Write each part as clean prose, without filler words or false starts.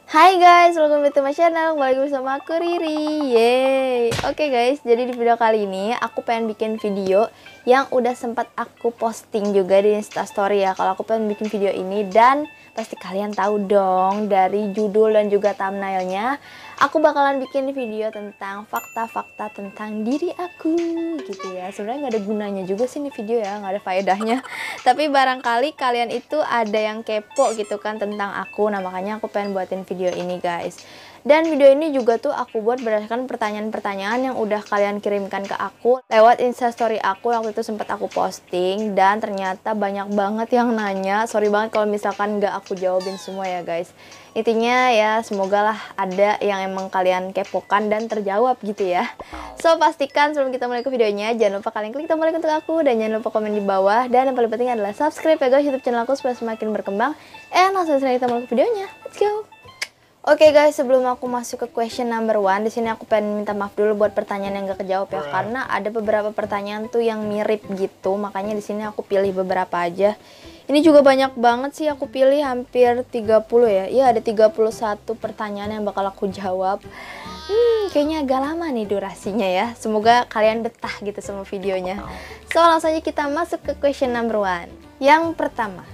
Hai guys, welcome back to my channel. Kembali lagi bersama aku Riri. Yeay. Oke guys, jadi di video kali ini aku pengen bikin video yang udah sempat aku posting juga di Instastory ya. Kalau aku pengen bikin video ini, dan pasti kalian tahu dong dari judul dan juga thumbnailnya, aku bakalan bikin video tentang fakta-fakta tentang diri aku gitu ya. Sebenarnya nggak ada gunanya juga sih ini video ya, nggak ada faedahnya. Tapi barangkali kalian itu ada yang kepo gitu kan tentang aku. Nah makanya aku pengen buatin video ini guys. Dan video ini juga tuh aku buat berdasarkan pertanyaan-pertanyaan yang udah kalian kirimkan ke aku lewat Instastory aku. Waktu itu sempat aku posting dan ternyata banyak banget yang nanya. Sorry banget kalau misalkan nggak aku jawabin semua ya guys. Intinya ya semoga lah ada yang emang kalian kepokan dan terjawab gitu ya. So pastikan sebelum kita mulai ke videonya, jangan lupa kalian klik tombol like untuk aku, dan jangan lupa komen di bawah, dan yang paling penting adalah subscribe ya guys YouTube channel aku supaya semakin berkembang. Langsung saja kita mulai ke videonya. Let's go. Oke guys, sebelum aku masuk ke question number 1, di sini aku pengen minta maaf dulu buat pertanyaan yang gak kejawab ya, karena ada beberapa pertanyaan tuh yang mirip gitu, makanya di sini aku pilih beberapa aja. Ini juga banyak banget sih, aku pilih hampir 30 ya. Iya, ada 31 pertanyaan yang bakal aku jawab. Kayaknya agak lama nih durasinya ya. Semoga kalian betah gitu sama videonya. So, langsung aja kita masuk ke question number 1. Yang pertama,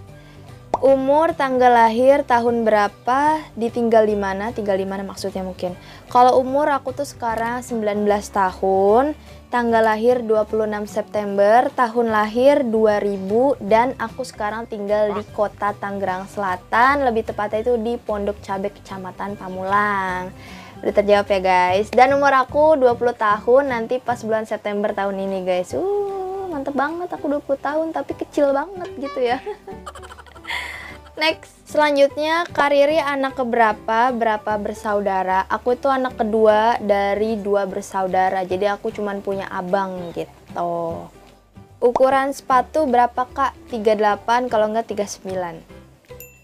umur, tanggal lahir, tahun berapa, ditinggal di mana? Tinggal di mana maksudnya mungkin. Kalau umur aku tuh sekarang 19 tahun, tanggal lahir 26 September, tahun lahir 2000, dan aku sekarang tinggal di kota Tangerang Selatan, lebih tepatnya itu di Pondok Cabe, Kecamatan Pamulang. Udah terjawab ya guys. Dan umur aku 20 tahun nanti pas bulan September tahun ini guys. Mantep banget, aku 20 tahun tapi kecil banget gitu ya. Next, selanjutnya Kariri anak keberapa, berapa bersaudara? Aku itu anak kedua dari 2 bersaudara, jadi aku cuman punya abang gitu. Ukuran sepatu berapa kak? 38, kalau enggak 39.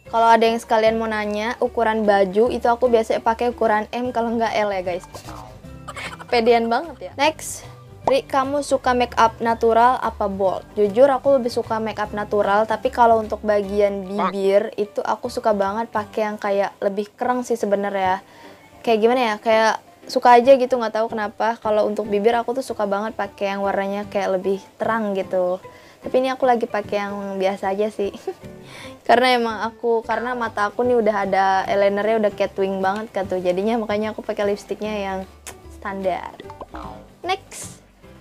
Kalau ada yang sekalian mau nanya, ukuran baju itu aku biasanya pakai ukuran M, kalau enggak L ya guys. Pedean banget ya. Next, Ri, kamu suka make up natural apa bold? Jujur aku lebih suka make up natural, tapi kalau untuk bagian bibir itu aku suka banget pakai yang kayak lebih kerang sih sebenarnya. Kayak gimana ya? Kayak suka aja gitu, nggak tahu kenapa. Kalau untuk bibir aku tuh suka banget pakai yang warnanya kayak lebih terang gitu. Tapi ini aku lagi pakai yang biasa aja sih. Karena mata aku nih udah ada eyelinernya udah catwing banget kan tuh. Jadinya makanya aku pakai lipstiknya yang standar. Next.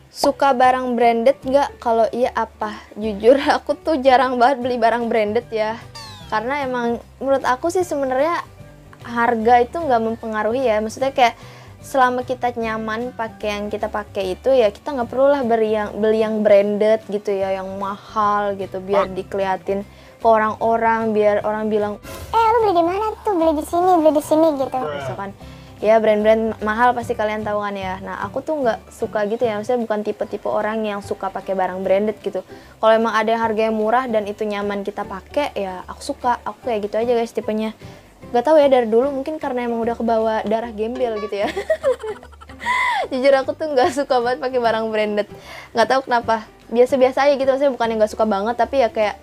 Suka barang branded nggak? Kalau iya apa? Jujur aku tuh jarang banget beli barang branded ya. Karena emang menurut aku sih sebenarnya harga itu nggak mempengaruhi ya. Maksudnya kayak selama kita nyaman pakai yang kita pakai itu ya, kita nggak perlu lah beli yang branded gitu ya, yang mahal gitu biar dikeliatin ke orang-orang, biar orang bilang, Lu beli di mana tuh? Beli di sini gitu. Misalkan ya brand-brand mahal pasti kalian tahu kan ya. Nah aku tuh nggak suka gitu ya, maksudnya bukan tipe-tipe orang yang suka pakai barang branded gitu. Kalau emang ada harga yang murah dan itu nyaman kita pakai ya aku suka. Aku kayak gitu aja guys tipenya. Gak tahu ya, dari dulu mungkin karena emang udah kebawa darah gembel gitu ya. Jujur aku tuh nggak suka banget pakai barang branded. Nggak tahu kenapa, biasa-biasa aja gitu. Maksudnya bukan yang nggak suka banget, tapi ya kayak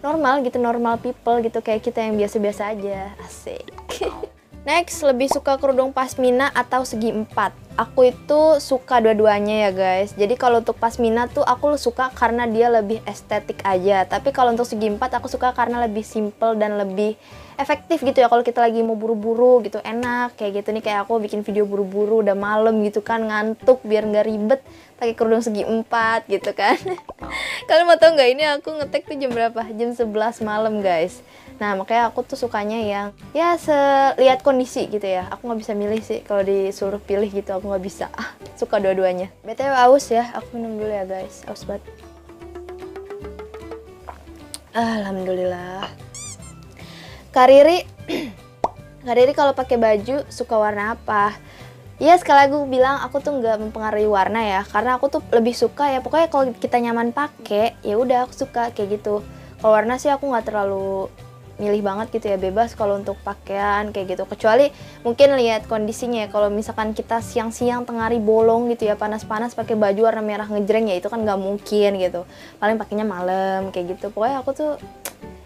normal gitu, normal people gitu, kayak kita yang biasa-biasa aja. Asik. Next, lebih suka kerudung pasmina atau segi 4? Aku itu suka dua-duanya ya guys. Jadi kalau untuk pasmina tuh aku suka karena dia lebih estetik aja. Tapi kalau untuk segi 4 aku suka karena lebih simple dan lebih efektif gitu ya. Kalau kita lagi mau buru-buru gitu, enak kayak gitu nih. Kayak aku bikin video buru-buru udah malam gitu kan, ngantuk biar nggak ribet, pakai kerudung segi 4 gitu kan. Kalian mau tau nggak ini aku ngetek tuh jam berapa? Jam 11 malam guys. Nah makanya aku tuh sukanya yang ya lihat kondisi gitu ya. Aku nggak bisa milih sih, kalau disuruh pilih gitu aku nggak bisa. Suka dua-duanya. BTW aus ya, aku minum dulu ya guys. Aus banget. Alhamdulillah. Kariri, Kariri kalau pakai baju suka warna apa? Iya, sekali lagi aku bilang aku tuh nggak mempengaruhi warna ya, karena aku tuh lebih suka ya pokoknya kalau kita nyaman pakai ya udah aku suka kayak gitu. Kalau warna sih aku nggak terlalu milih banget gitu ya, bebas kalau untuk pakaian kayak gitu, kecuali mungkin lihat kondisinya ya. Kalau misalkan kita siang-siang tengah hari bolong gitu ya, panas-panas pakai baju warna merah ngejreng ya itu kan nggak mungkin gitu, paling pakainya malam kayak gitu. Pokoknya aku tuh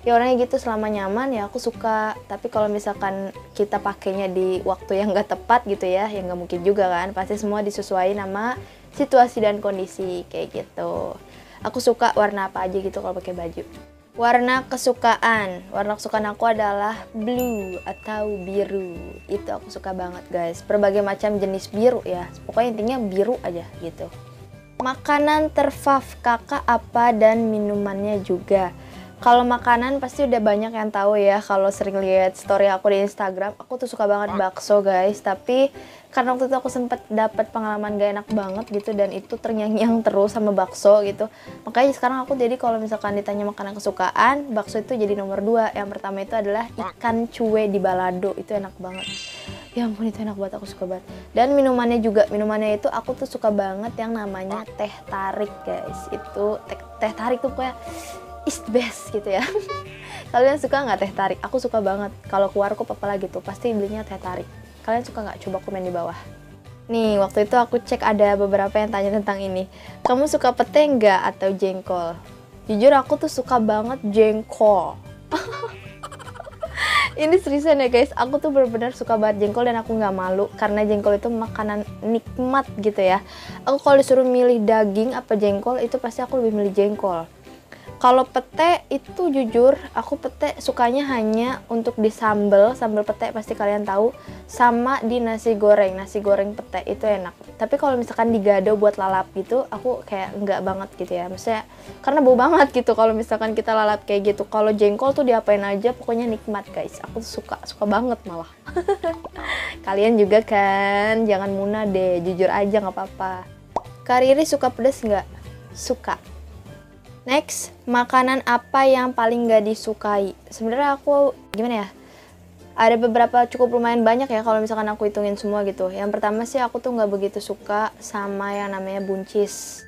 ya orangnya gitu, selama nyaman ya aku suka. Tapi kalau misalkan kita pakainya di waktu yang nggak tepat gitu ya nggak mungkin juga kan, pasti semua disesuaikan sama situasi dan kondisi kayak gitu. Aku suka warna apa aja gitu kalau pakai baju. Warna kesukaan aku adalah blue atau biru. Itu aku suka banget guys, berbagai macam jenis biru ya, pokoknya intinya biru aja gitu. Makanan terfav kakak apa dan minumannya juga. Kalau makanan pasti udah banyak yang tahu ya, kalau sering lihat story aku di Instagram, aku tuh suka banget bakso guys. Tapi karena waktu itu aku sempet dapet pengalaman gak enak banget gitu, dan itu terngiang-ngiang terus sama bakso gitu. Makanya sekarang aku jadi kalau misalkan ditanya makanan kesukaan, bakso itu jadi nomor 2. Yang pertama itu adalah ikan cuek di balado, itu enak banget. Ya ampun itu enak banget, aku suka banget. Dan minumannya juga, minumannya itu aku tuh suka banget yang namanya teh tarik guys. Itu teh tarik tuh kayak is the best gitu ya. Kalian suka nggak teh tarik? Aku suka banget. Kalau keluar kok apa lagi tuh pasti belinya teh tarik. Kalian suka nggak? Coba komen di bawah. Nih waktu itu aku cek ada beberapa yang tanya tentang ini. Kamu suka pete nggak atau jengkol? Jujur aku tuh suka banget jengkol. Ini seriusan ya guys, aku tuh benar-benar suka banget jengkol dan aku nggak malu karena jengkol itu makanan nikmat gitu ya. Aku kalau disuruh milih daging apa jengkol, itu pasti aku lebih milih jengkol. Kalau pete itu jujur aku pete sukanya hanya untuk di sambal pete pasti kalian tahu, sama di nasi goreng pete itu enak. Tapi kalau misalkan digado buat lalap gitu aku kayak enggak banget gitu ya, maksudnya karena bau banget gitu kalau misalkan kita lalap kayak gitu. Kalau jengkol tuh diapain aja pokoknya nikmat guys, aku tuh suka banget malah. Kalian juga kan, jangan munah deh, jujur aja nggak apa-apa. Kak Riri suka pedas nggak? Suka. Next, makanan apa yang paling gak disukai? Sebenarnya aku gimana ya? Ada beberapa, cukup lumayan banyak ya kalau misalkan aku hitungin semua gitu. Yang pertama sih aku tuh nggak begitu suka sama yang namanya buncis.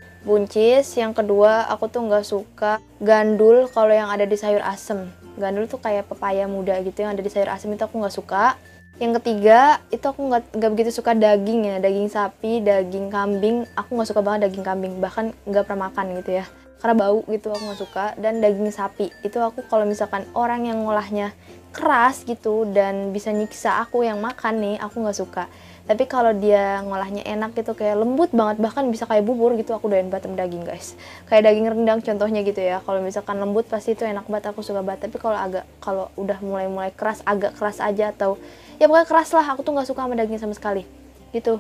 Yang kedua aku tuh nggak suka gandul kalau yang ada di sayur asem. Gandul tuh kayak pepaya muda gitu yang ada di sayur asem, itu aku nggak suka. Yang ketiga itu aku nggak begitu suka daging ya, daging sapi, daging kambing. Aku nggak suka banget daging kambing, bahkan nggak pernah makan gitu ya. Karena bau gitu aku nggak suka. Dan daging sapi itu aku kalau misalkan orang yang ngolahnya keras gitu dan bisa nyiksa aku yang makan nih, aku nggak suka. Tapi kalau dia ngolahnya enak gitu kayak lembut banget, bahkan bisa kayak bubur gitu, aku doyan banget daging guys. Kayak daging rendang contohnya gitu ya, kalau misalkan lembut pasti itu enak banget, aku suka banget. Tapi kalau udah mulai keras, agak keras aja atau ya pokoknya keras lah, aku tuh nggak suka sama daging sama sekali gitu.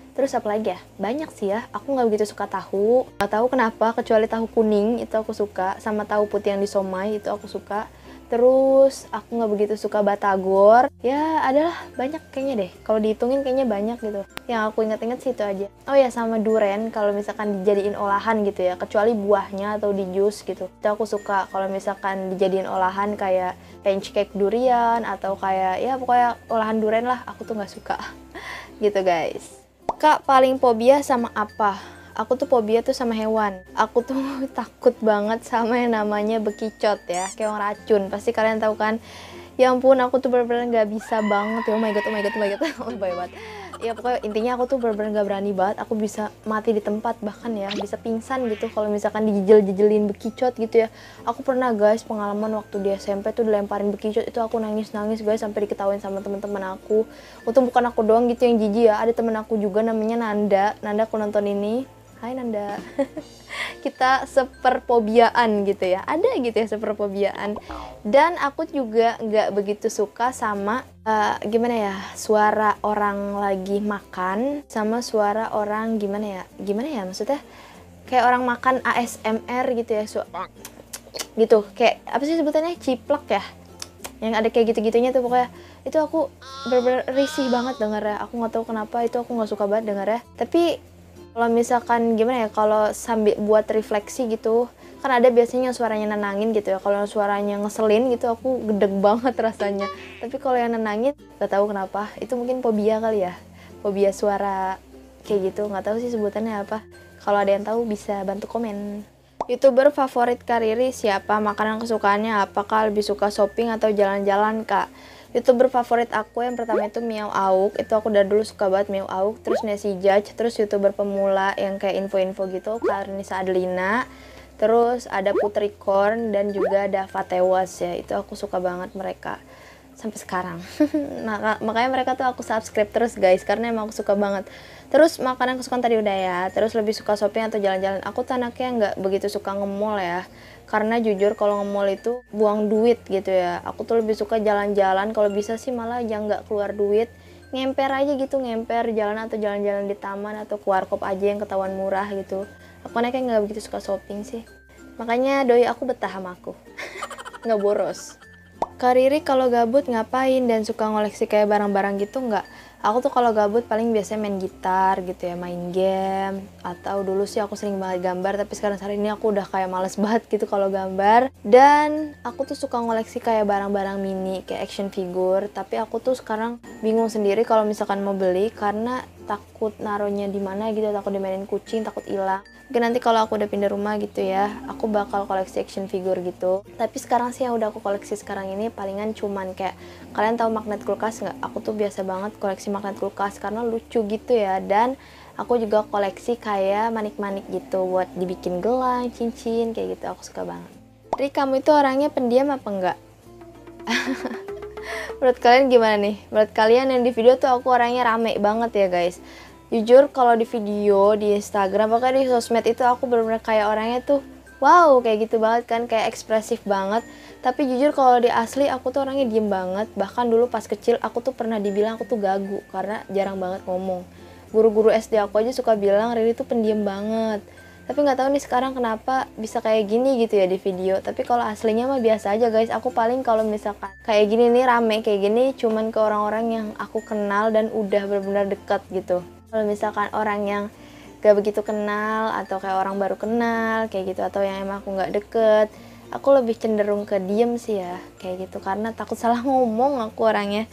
Terus apa lagi ya? Banyak sih ya. Aku nggak begitu suka tahu. Nggak tahu kenapa, kecuali tahu kuning itu aku suka. Sama tahu putih yang disomai itu aku suka. Terus aku nggak begitu suka batagor. Ya adalah banyak kayaknya deh. Kalau dihitungin kayaknya banyak gitu. Yang aku ingat-ingat sih itu aja. Oh ya sama duren kalau misalkan dijadiin olahan gitu ya. Kecuali buahnya atau di jus gitu. Itu aku suka. Kalau misalkan dijadiin olahan kayak pancake durian atau kayak ya pokoknya olahan duren lah. Aku tuh nggak suka. Gitu guys. Kak paling fobia sama apa? Aku tuh fobia tuh sama hewan. Aku tuh takut banget sama yang namanya bekicot ya, kayak orang racun. Pasti kalian tahu kan? Ya ampun, aku tuh bener-bener gak bisa banget ya. Oh my god, oh banget. Ya pokoknya intinya aku tuh bener-bener gak berani banget. Aku bisa mati di tempat, bahkan ya bisa pingsan gitu kalau misalkan dijejel-jejelin bekicot gitu ya. Aku pernah guys pengalaman waktu di SMP tuh dilemparin bekicot, itu aku nangis guys sampai diketawain sama teman-teman aku. Untung bukan aku doang gitu yang jijik ya, ada temen aku juga namanya Nanda aku nonton ini. Hai Nanda. Kita seperfobiaan gitu ya, ada gitu ya seperfobiaan. Dan aku juga nggak begitu suka sama gimana ya, suara orang lagi makan sama suara orang gimana ya maksudnya kayak orang makan ASMR gitu ya, gitu kayak apa sih sebutannya, ciplak ya, yang ada kayak gitu-gitunya tuh pokoknya. Itu aku bener-bener risih banget denger ya, aku nggak tahu kenapa itu aku nggak suka banget denger ya. Tapi kalau misalkan gimana ya, kalau sambil buat refleksi gitu, kan ada biasanya yang suaranya nenangin gitu ya. Kalau suaranya ngeselin gitu aku gedeg banget rasanya. Tapi kalau yang nenangin gak tahu kenapa, itu mungkin fobia kali ya, fobia suara kayak gitu, nggak tahu sih sebutannya apa. Kalau ada yang tahu bisa bantu komen. YouTuber favorit Kak Riri siapa? Makanan kesukaannya apakah lebih suka shopping atau jalan-jalan Kak? YouTuber favorit aku yang pertama itu Miao Auk, itu aku dari dulu suka banget Miao Auk. Terus Nancy Judge, terus YouTuber pemula yang kayak info-info gitu Karnisa Adelina. Terus ada Putri Korn dan juga Dava Tewas ya. Itu aku suka banget mereka sampai sekarang. Nah, makanya mereka tuh aku subscribe terus guys, karena emang aku suka banget. Terus makanan kesukaan tadi udah ya. Terus lebih suka shopping atau jalan-jalan. Aku tuh anaknya nggak begitu suka nge-mall ya. Karena jujur kalau nge-mall itu buang duit gitu ya. Aku tuh lebih suka jalan-jalan. Kalau bisa sih malah jangan nggak keluar duit. Ngemper aja gitu, ngemper jalan atau jalan-jalan di taman atau ke warkop aja yang ketahuan murah gitu. Aku anaknya nggak begitu suka shopping sih. Makanya doi aku betah sama aku. Nggak boros. Kak Riri kalau gabut ngapain dan suka ngoleksi kayak barang-barang gitu nggak? Aku tuh kalau gabut paling biasanya main gitar gitu ya, main game. Atau dulu sih aku sering banget gambar, tapi sekarang hari ini aku udah kayak males banget gitu kalau gambar. Dan aku tuh suka ngoleksi kayak barang-barang mini, kayak action figure. Tapi aku tuh sekarang bingung sendiri kalau misalkan mau beli, karena takut naruhnya di mana gitu, takut dimainin kucing, takut hilang. Mungkin nanti kalau aku udah pindah rumah gitu ya, aku bakal koleksi action figure gitu. Tapi sekarang sih yang udah aku koleksi sekarang ini palingan cuman kayak, kalian tahu magnet kulkas nggak? Aku tuh biasa banget koleksi magnet kulkas karena lucu gitu ya. Dan aku juga koleksi kayak manik-manik gitu buat dibikin gelang, cincin, kayak gitu. Aku suka banget. Ri, kamu itu orangnya pendiam apa enggak? Menurut kalian gimana nih? Menurut kalian yang di video tuh aku orangnya rame banget ya guys. Jujur kalau di video, di Instagram, pokoknya di sosmed itu aku bener-bener kayak orangnya tuh wow, kayak gitu banget kan, kayak ekspresif banget. Tapi jujur kalau di asli aku tuh orangnya diem banget. Bahkan dulu pas kecil aku tuh pernah dibilang aku tuh gagu karena jarang banget ngomong. Guru-guru SD aku aja suka bilang Riri tuh pendiam banget. Tapi nggak tahu nih sekarang kenapa bisa kayak gini gitu ya di video. Tapi kalau aslinya mah biasa aja guys. Aku paling kalau misalkan kayak gini nih, rame kayak gini, cuman ke orang-orang yang aku kenal dan udah benar-benar dekat gitu. Kalau misalkan orang yang gak begitu kenal atau kayak orang baru kenal kayak gitu, atau yang emang aku nggak deket, aku lebih cenderung ke diem sih ya kayak gitu, karena takut salah ngomong aku orangnya.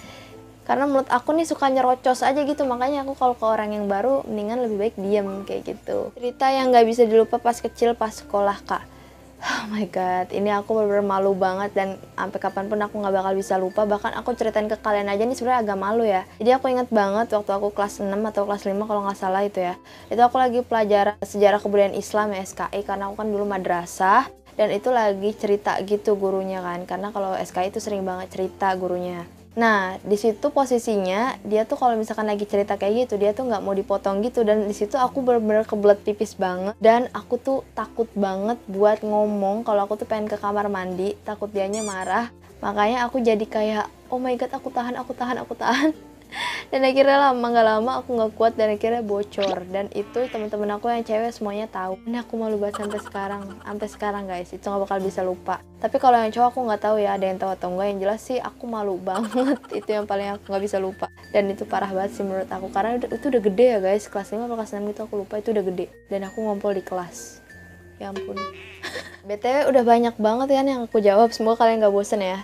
Karena menurut aku nih suka nyerocos aja gitu, makanya aku kalau ke orang yang baru mendingan lebih baik diem kayak gitu. Cerita yang nggak bisa dilupa pas kecil pas sekolah Kak. Oh my god, ini aku bener-bener malu banget dan sampai kapanpun aku nggak bakal bisa lupa. Bahkan aku ceritain ke kalian aja nih sebenarnya agak malu ya. Jadi aku inget banget waktu aku kelas 6 atau kelas 5 kalau nggak salah itu ya. Itu aku lagi pelajaran sejarah kebudayaan Islam ya, SKI, karena aku kan dulu madrasah. Dan itu lagi cerita gitu gurunya kan, karena kalau SKI itu sering banget cerita gurunya. Nah, di situ posisinya dia tuh kalau misalkan lagi cerita kayak gitu, dia tuh nggak mau dipotong gitu. Dan di situ aku bener-bener kebelet pipis banget. Dan aku tuh takut banget buat ngomong kalau aku tuh pengen ke kamar mandi, takut dianya marah. Makanya aku jadi kayak, oh my god, aku tahan, aku tahan, aku tahan. Dan akhirnya lama nggak lama aku nggak kuat dan akhirnya bocor. Dan itu teman-teman aku yang cewek semuanya tahu. Ini aku malu banget sampai sekarang guys, itu nggak bakal bisa lupa. Tapi kalau yang cowok aku nggak tahu ya, ada yang tahu atau enggak. Yang jelas sih aku malu banget. Itu yang paling aku nggak bisa lupa. Dan itu parah banget sih menurut aku, karena itu udah gede ya guys, kelas 5 atau kelas 6 gitu aku lupa, itu udah gede. Dan aku ngumpul di kelas, ya ampun. BTW udah banyak banget kan yang aku jawab, semoga kalian gak bosen ya.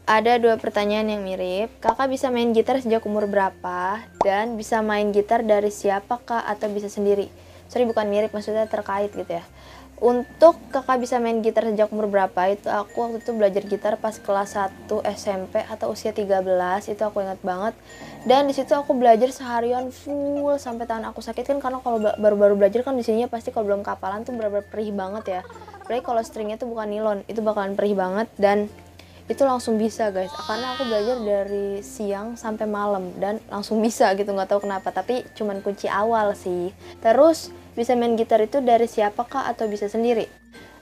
Ada 2 pertanyaan yang mirip. Kakak bisa main gitar sejak umur berapa? Dan bisa main gitar dari siapa kak atau bisa sendiri? Sorry, bukan mirip, maksudnya terkait gitu ya. Untuk kakak bisa main gitar sejak umur berapa, itu aku waktu itu belajar gitar pas kelas 1 SMP atau usia 13, itu aku ingat banget. Dan di situ aku belajar seharian full sampai tangan aku sakit kan, karena kalau baru-baru belajar kan di sininya pasti kalau belum kapalan tuh bener-bener perih banget ya. Apalagi kalau stringnya tuh bukan nilon, itu bakalan perih banget. Dan itu langsung bisa guys, karena aku belajar dari siang sampai malam dan langsung bisa gitu, nggak tahu kenapa, tapi cuman kunci awal sih. Terus bisa main gitar itu dari siapa kak atau bisa sendiri?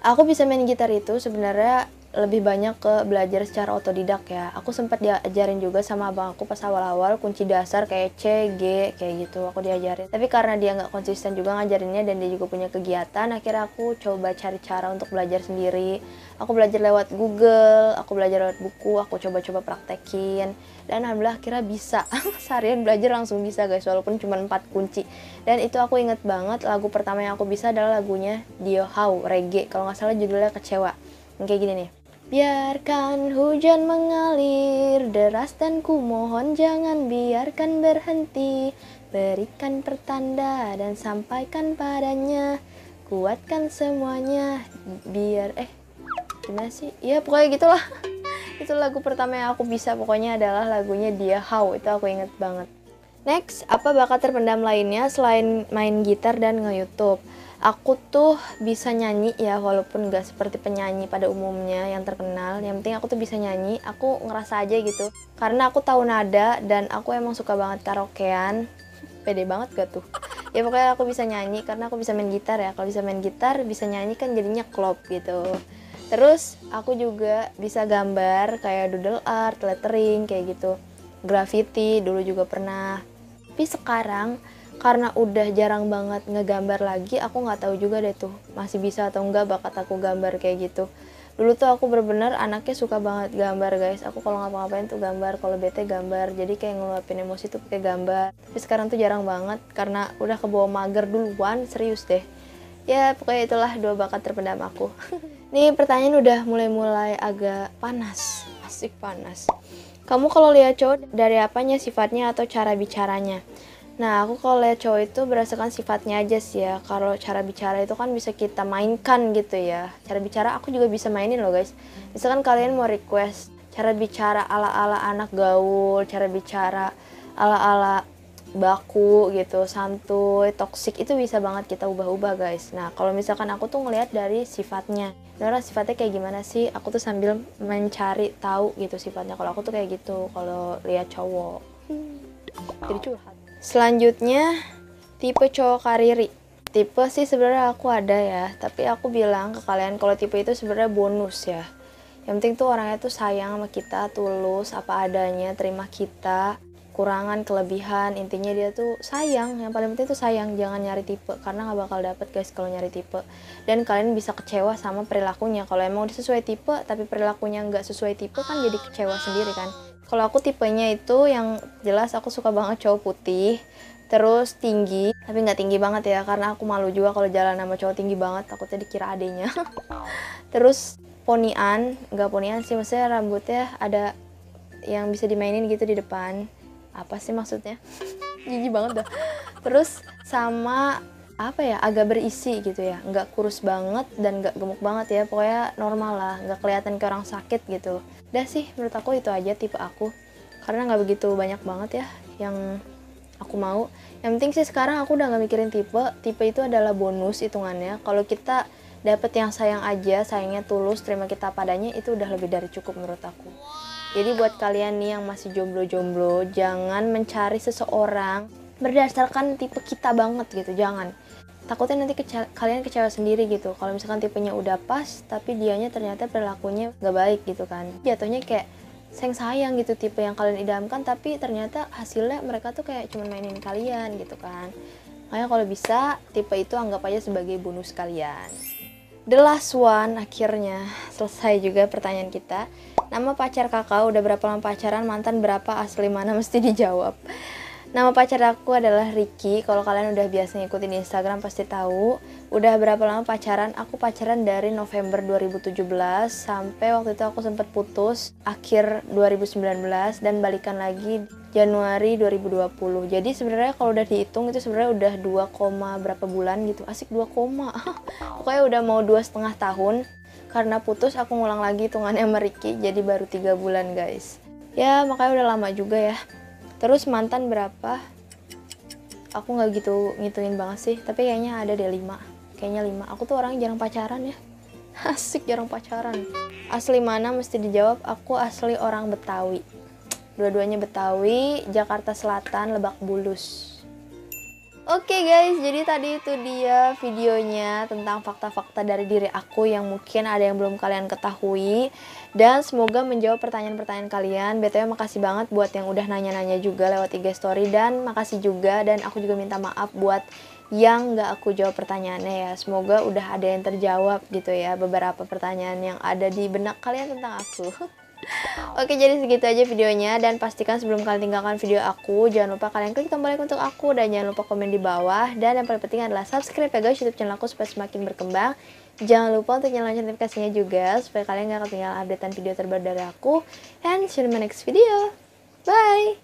Aku bisa main gitar itu sebenarnya lebih banyak ke belajar secara otodidak ya. Aku sempat diajarin juga sama abang aku pas awal-awal kunci dasar kayak C, G, kayak gitu aku diajarin. Tapi karena dia nggak konsisten juga ngajarinnya dan dia juga punya kegiatan, akhirnya aku coba cari cara untuk belajar sendiri. Aku belajar lewat Google, aku belajar lewat buku, aku coba-coba praktekin. Dan alhamdulillah akhirnya bisa. Seharian belajar langsung bisa guys, walaupun cuma 4 kunci. Dan itu aku inget banget, lagu pertama yang aku bisa adalah lagunya Dio How, reggae. Kalau nggak salah judulnya Kecewa. Yang kayak gini nih. Biarkan hujan mengalir deras dan ku mohon jangan biarkan berhenti. Berikan pertanda dan sampaikan padanya. Kuatkan semuanya biar gimana sih? Ya pokoknya gitulah. Itu lagu pertama yang aku bisa, pokoknya adalah lagunya Dia How, itu aku inget banget. Next, apa bakat terpendam lainnya selain main gitar dan nge-YouTube? Aku tuh bisa nyanyi ya, walaupun gak seperti penyanyi pada umumnya yang terkenal. Yang penting aku tuh bisa nyanyi, aku ngerasa aja gitu. Karena aku tahu nada dan aku emang suka banget karaokean. Pede banget gak tuh? Ya pokoknya aku bisa nyanyi karena aku bisa main gitar ya. Kalau bisa main gitar, bisa nyanyi kan jadinya klop gitu. Terus aku juga bisa gambar kayak doodle art, lettering kayak gitu. Graffiti dulu juga pernah. Tapi sekarang karena udah jarang banget ngegambar lagi, aku nggak tahu juga deh tuh masih bisa atau enggak bakat aku gambar kayak gitu. Dulu tuh aku bener-bener anaknya suka banget gambar guys. Aku kalau ngapa-ngapain tuh gambar, kalau bete gambar. Jadi kayak ngeluapin emosi tuh pakai gambar. Tapi sekarang tuh jarang banget karena udah kebawa mager duluan, serius deh. Ya pokoknya itulah dua bakat terpendam aku. Nih pertanyaan udah mulai-mulai agak panas, asik panas. Kamu kalau lihat cowok dari apanya sifatnya atau cara bicaranya? Nah, aku kalau lihat cowok itu berdasarkan sifatnya aja sih ya. Kalau cara bicara itu kan bisa kita mainkan gitu ya. Cara bicara aku juga bisa mainin loh guys. Misalkan kalian mau request cara bicara ala-ala anak gaul, cara bicara ala-ala baku gitu, santuy, toksik, itu bisa banget kita ubah-ubah guys. Nah, kalau misalkan aku tuh ngelihat dari sifatnya. Orang sifatnya kayak gimana sih? Aku tuh sambil mencari tahu gitu sifatnya. Kalau aku tuh kayak gitu kalau lihat cowok. Jadi curhat. Selanjutnya, tipe cowok kariri. Tipe sih sebenarnya aku ada ya, tapi aku bilang ke kalian kalau tipe itu sebenarnya bonus ya. Yang penting tuh orangnya tuh sayang sama kita, tulus, apa adanya, terima kita, kurangan, kelebihan, intinya dia tuh sayang. Yang paling penting tuh sayang, jangan nyari tipe, karena nggak bakal dapet guys kalau nyari tipe. Dan kalian bisa kecewa sama perilakunya. Kalau emang udah sesuai tipe, tapi perilakunya nggak sesuai tipe, kan jadi kecewa sendiri kan. Kalau aku tipenya itu yang jelas aku suka banget cowok putih, terus tinggi, tapi nggak tinggi banget ya, karena aku malu juga kalau jalan sama cowok tinggi banget, takutnya dikira adenya. Terus ponian, nggak ponian sih, maksudnya rambutnya ada yang bisa dimainin gitu di depan. Apa sih maksudnya? Jijik banget dah. Terus sama apa ya, agak berisi gitu ya, nggak kurus banget dan nggak gemuk banget ya, pokoknya normal lah, nggak kelihatan kayak orang sakit gitu. Udah sih, menurut aku itu aja tipe aku, karena nggak begitu banyak banget ya yang aku mau. Yang penting sih sekarang aku udah nggak mikirin tipe. Tipe itu adalah bonus hitungannya. Kalau kita dapet yang sayang aja, sayangnya tulus, terima kita padanya, itu udah lebih dari cukup menurut aku. Jadi buat kalian nih yang masih jomblo-jomblo, jangan mencari seseorang berdasarkan tipe kita banget gitu, jangan. Takutnya nanti kalian kecewa sendiri gitu. Kalau misalkan tipenya udah pas, tapi dianya ternyata perilakunya gak baik gitu kan. Jatuhnya kayak sayang gitu, tipe yang kalian idamkan, tapi ternyata hasilnya mereka tuh kayak cuma mainin kalian gitu kan. Makanya kalau bisa, tipe itu anggap aja sebagai bonus kalian. The last one, akhirnya selesai juga pertanyaan kita. Nama pacar kakak, udah berapa lama pacaran, mantan berapa, asli mana, mesti dijawab. Nama pacar aku adalah Ricky. Kalau kalian udah biasa ngikutin di Instagram pasti tahu. Udah berapa lama pacaran? Aku pacaran dari November 2017 sampai waktu itu aku sempat putus akhir 2019 dan balikan lagi Januari 2020. Jadi sebenarnya kalau udah dihitung itu sebenarnya udah 2, berapa bulan gitu. Asik 2, pokoknya udah mau 2,5 tahun. Karena putus aku ngulang lagi hitungannya sama Ricky, jadi baru 3 bulan guys. Ya makanya udah lama juga ya. Terus mantan berapa? Aku nggak gitu ngitungin banget sih, tapi kayaknya ada deh 5. Kayaknya 5. Aku tuh orang jarang pacaran ya. Asik jarang pacaran. Asli mana mesti dijawab, aku asli orang Betawi. Dua-duanya Betawi, Jakarta Selatan, Lebak Bulus. Oke guys, jadi tadi itu dia videonya tentang fakta-fakta dari diri aku yang mungkin ada yang belum kalian ketahui. Dan semoga menjawab pertanyaan-pertanyaan kalian. BTW makasih banget buat yang udah nanya-nanya juga lewat IG story. Dan makasih juga, dan aku juga minta maaf buat yang gak aku jawab pertanyaannya ya. Semoga udah ada yang terjawab gitu ya, beberapa pertanyaan yang ada di benak kalian tentang aku. Oke, jadi segitu aja videonya, dan pastikan sebelum kalian tinggalkan video aku, jangan lupa kalian klik tombol like untuk aku, dan jangan lupa komen di bawah, dan yang paling penting adalah subscribe ya guys YouTube channel aku supaya semakin berkembang. Jangan lupa untuk nyalain notifikasinya juga supaya kalian gak ketinggalan updatean video terbaru dari aku. And see you in my next video. Bye.